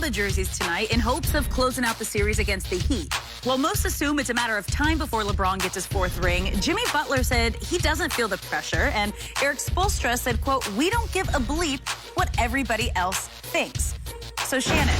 the jerseys tonight in hopes of closing out the series against the Heat. While most assume it's a matter of time before LeBron gets his 4th ring, Jimmy Butler said he doesn't feel the pressure, and Eric Spoelstra said, quote, "We don't give a bleep what everybody else thinks." So, Shannon,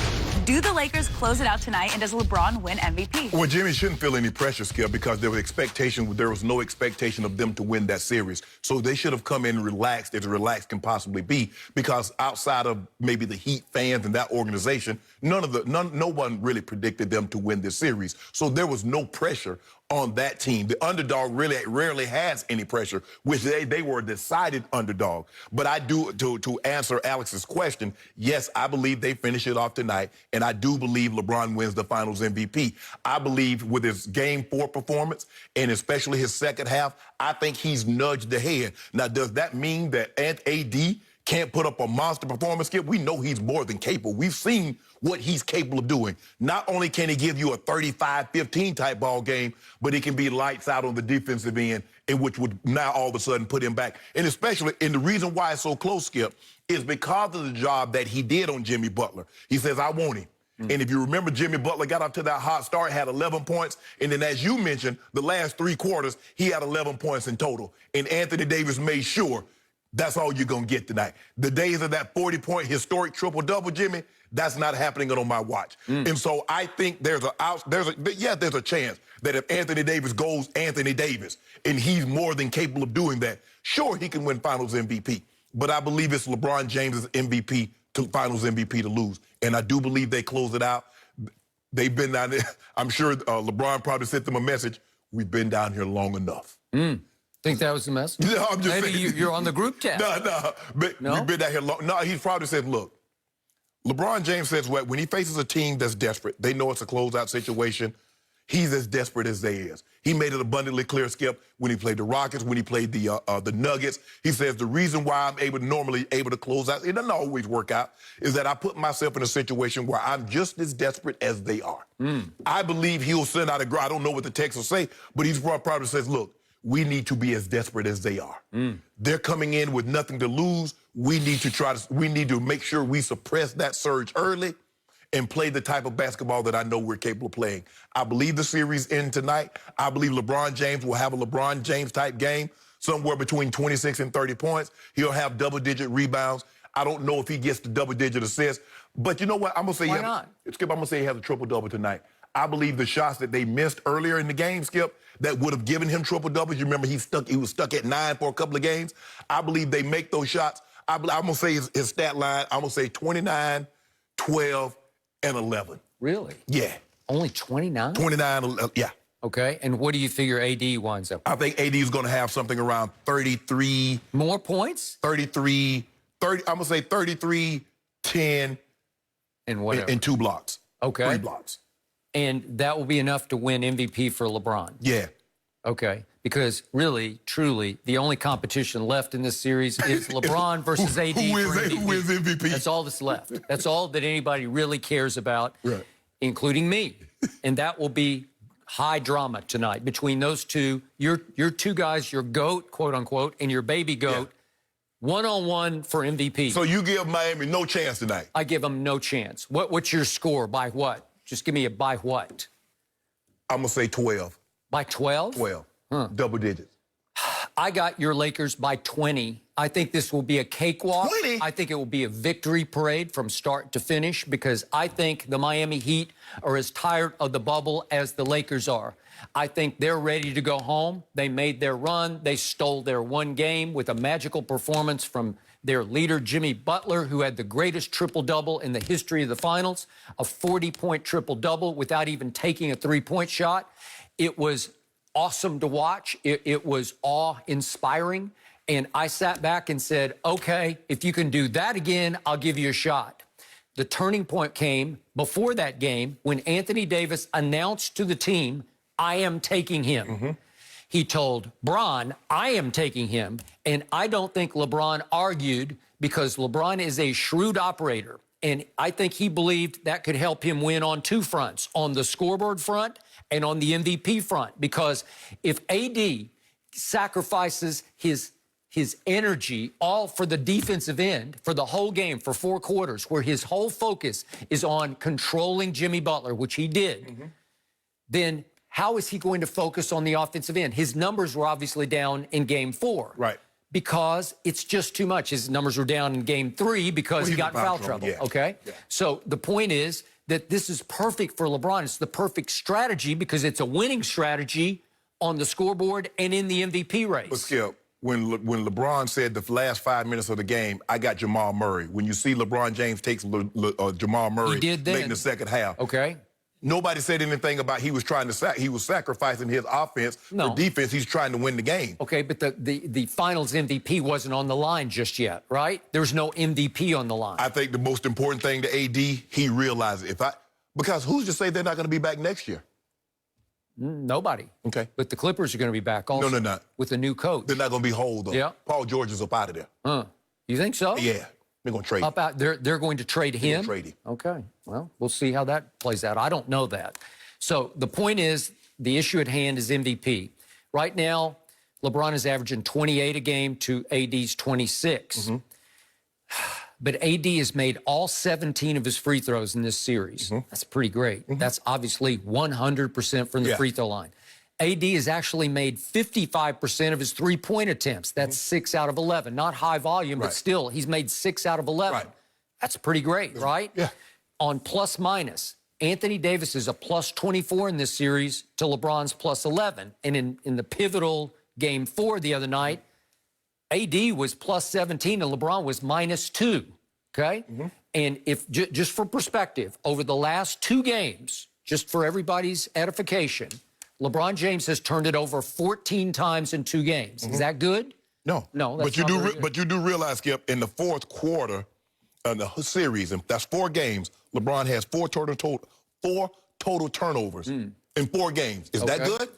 do the Lakers close it out tonight, and does LeBron win MVP? Well, Jimmy shouldn't feel any pressure, Skip, because there was no expectation of them to win that series. So they should have come in relaxed, as relaxed can possibly be, because outside of maybe the Heat fans and that organization, no one really predicted them to win this series. So there was no pressure on that team. The underdog really rarely has any pressure, which they were a decided underdog. But I do, to answer Alex's question, yes, I believe they finish it off tonight, and I do believe LeBron wins the Finals MVP. I believe with his Game 4 performance, and especially his second half, I think he's nudged ahead. Now, does that mean that AD can't put up a monster performance, Skip? We know he's more than capable. We've seen what he's capable of doing. Not only can he give you a 35-15 type ball game, but he can be lights out on the defensive end, and which would now all of a sudden put him back. And especially, and the reason why it's so close, Skip, is because of the job that he did on Jimmy Butler. He says, "I want him." And if you remember, Jimmy Butler got up to that hot start, had 11 points. And then, as you mentioned, the last 3 quarters, he had 11 points in total. And Anthony Davis made sure that's all you're going to get tonight. The days of that 40-point historic triple-double, Jimmy, that's not happening on my watch. And so I think there's a chance that if Anthony Davis goes Anthony Davis, and he's more than capable of doing that, sure, he can win Finals MVP. But I believe it's LeBron James' MVP to Finals MVP to lose. And I do believe they close it out. They've been down there. I'm sure LeBron probably sent them a message. We've been down here long enough. Think that was the message? No, I'm just Maybe saying. You're on the group chat. No? We've been down here long. No, he probably said, look, LeBron James says what? When he faces a team that's desperate, they know it's a closeout situation, he's as desperate as they is. He made it abundantly clear, Skip, when he played the Rockets, when he played the Nuggets. He says the reason why I'm normally able to close out, it doesn't always work out, is that I put myself in a situation where I'm just as desperate as they are. I believe he'll send out I don't know what the text will say, but he's probably says, look, we need to be as desperate as they are. They're coming in with nothing to lose. We need to make sure we suppress that surge early and play the type of basketball that I know we're capable of playing. I believe the series ends tonight. I believe LeBron James will have a LeBron James type game, somewhere between 26 and 30 points. He'll have double-digit rebounds. I don't know if he gets the double-digit assists, but you know what? I'm gonna say Why not? Skip, I'm gonna say he has a triple-double tonight. I believe the shots that they missed earlier in the game, Skip, that would have given him triple-doubles. You remember he was stuck at 9 for a couple of games. I believe they make those shots. I'm going to say his stat line, I'm going to say 29, 12, and 11. Really? Yeah. Only 29? 29, yeah. Okay, and what do you figure AD winds up with? I think AD is going to have something around 33. More points? 30, I'm going to say 33, 10, and whatever. And 2 blocks. Okay. 3 blocks. And that will be enough to win MVP for LeBron? Yeah. Okay, because really, truly, the only competition left in this series is LeBron versus AD Who for wins MVP? That's all that's left. That's all that anybody really cares about, including me. And that will be high drama tonight between those two. Your 2 guys, your GOAT, quote unquote, and your baby GOAT, one-on-one for MVP. So you give Miami no chance tonight? I give them no chance. What's your score? By what? Just give me a by what? I'm going to say 12. By 12? 12. Double digits. I got your Lakers by 20. I think this will be a cakewalk. 20? I think it will be a victory parade from start to finish because I think the Miami Heat are as tired of the bubble as the Lakers are. I think they're ready to go home. They made their run. They stole their 1 game with a magical performance from their leader, Jimmy Butler, who had the greatest triple-double in the history of the finals, a 40-point triple-double without even taking a 3-point shot. It was awesome to watch. It was awe-inspiring. And I sat back and said, okay, if you can do that again, I'll give you a shot. The turning point came before that game when Anthony Davis announced to the team, I am taking him. He told Bron, I am taking him. And I don't think LeBron argued because LeBron is a shrewd operator. And I think he believed that could help him win on 2 fronts, on the scoreboard front and on the MVP front. Because if AD sacrifices his his energy all for the defensive end for the whole game, for 4 quarters, where his whole focus is on controlling Jimmy Butler, which he did, then how is he going to focus on the offensive end? His numbers were obviously down in Game 4. Right. Because it's just too much. His numbers were down in Game 3 because he got in foul trouble, yeah. okay? Yeah. So the point is that this is perfect for LeBron. It's the perfect strategy because it's a winning strategy on the scoreboard and in the MVP race. But Skip, when LeBron said the last 5 minutes of the game, I got Jamal Murray. When you see LeBron James takes Jamal Murray late in the second half. Okay. Nobody said anything about he was trying to he was sacrificing his offense for defense. He's trying to win the game. Okay, but the finals MVP wasn't on the line just yet, right? There's no MVP on the line. I think the most important thing to AD, he realized because who's to say they're not going to be back next year? Nobody. Okay. But the Clippers are going to be back also. No, they're not. With a new coach. They're not going to be whole, though. Yeah. Paul George is up out of there. You think so? Yeah. They're going to trade him. They're going to trade him? Trade him. Okay. Well, we'll see how that plays out. I don't know that. So the point is, the issue at hand is MVP. Right now, LeBron is averaging 28 a game to AD's 26. But AD has made all 17 of his free throws in this series. That's pretty great. That's obviously 100% from the free throw line. AD has actually made 55% of his three-point attempts. That's 6 out of 11. Not high volume, but still, he's made 6 out of 11. That's pretty great, right? Yeah. On plus-minus, Anthony Davis is a plus 24 in this series to LeBron's plus 11. And in the pivotal Game 4 the other night, AD was plus 17 and LeBron was minus 2, okay? And if just for perspective, over the last 2 games, just for everybody's edification, LeBron James has turned it over 14 times in 2 games. Is that good? No. No, that's but you do realize, Skip, in the fourth quarter of the series, and that's 4 games, LeBron has 4 total turnovers in 4 games. Is that good?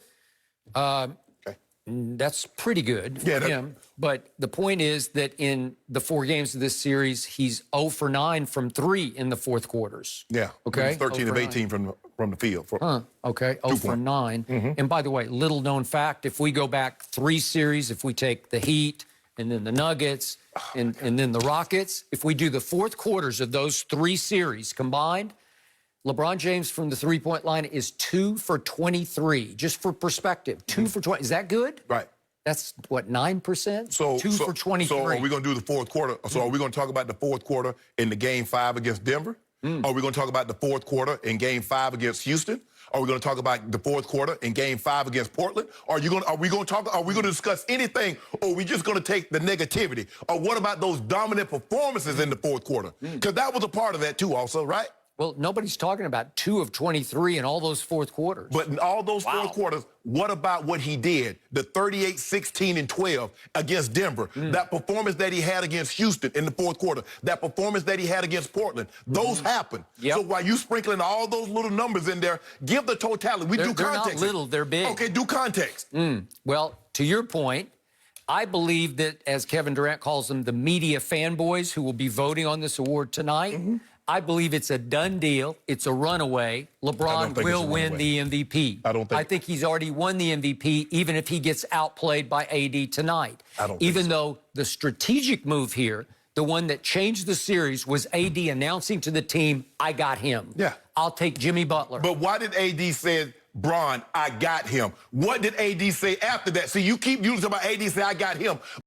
That's pretty good for him. But the point is that in the 4 games of this series, he's 0 for 9 from 3 in the fourth quarters. Yeah. Okay. He's 13 of 18 from the field. Okay. 0 for 9. And by the way, little known fact, if we go back 3 series, if we take the Heat and then the Nuggets and then the Rockets, if we do the fourth quarters of those 3 series combined, LeBron James from the three-point line is 2 for 23. Just for perspective, 2 for 20. Is that good? Right. That's, what, 9%? So 2 for 23. So are we going to do the fourth quarter? So are we going to talk about the fourth quarter in the Game 5 against Denver? Are we going to talk about the fourth quarter in Game 5 against Houston? Are we going to talk about the fourth quarter in Game 5 against Portland? Are we going to discuss anything, or are we just going to take the negativity? Or what about those dominant performances in the fourth quarter? Because that was a part of that too also, right? Well, nobody's talking about 2 of 23 in all those fourth quarters. But in all those fourth quarters, what about what he did? The 38, 16, and 12 against Denver. That performance that he had against Houston in the fourth quarter. That performance that he had against Portland. Those happened. So while you sprinkling all those little numbers in there, give the totality. Do context. They're not little, they're big. Okay, do context. Well, to your point, I believe that, as Kevin Durant calls them, the media fanboys who will be voting on this award tonight, I believe it's a done deal. It's a runaway. LeBron will win the MVP. I think he's already won the MVP, even if he gets outplayed by AD tonight. Even though the strategic move here, the one that changed the series, was AD announcing to the team, I got him. Yeah. I'll take Jimmy Butler. But why did AD say, Bron, I got him? What did AD say after that? See, you keep using about AD say, I got him.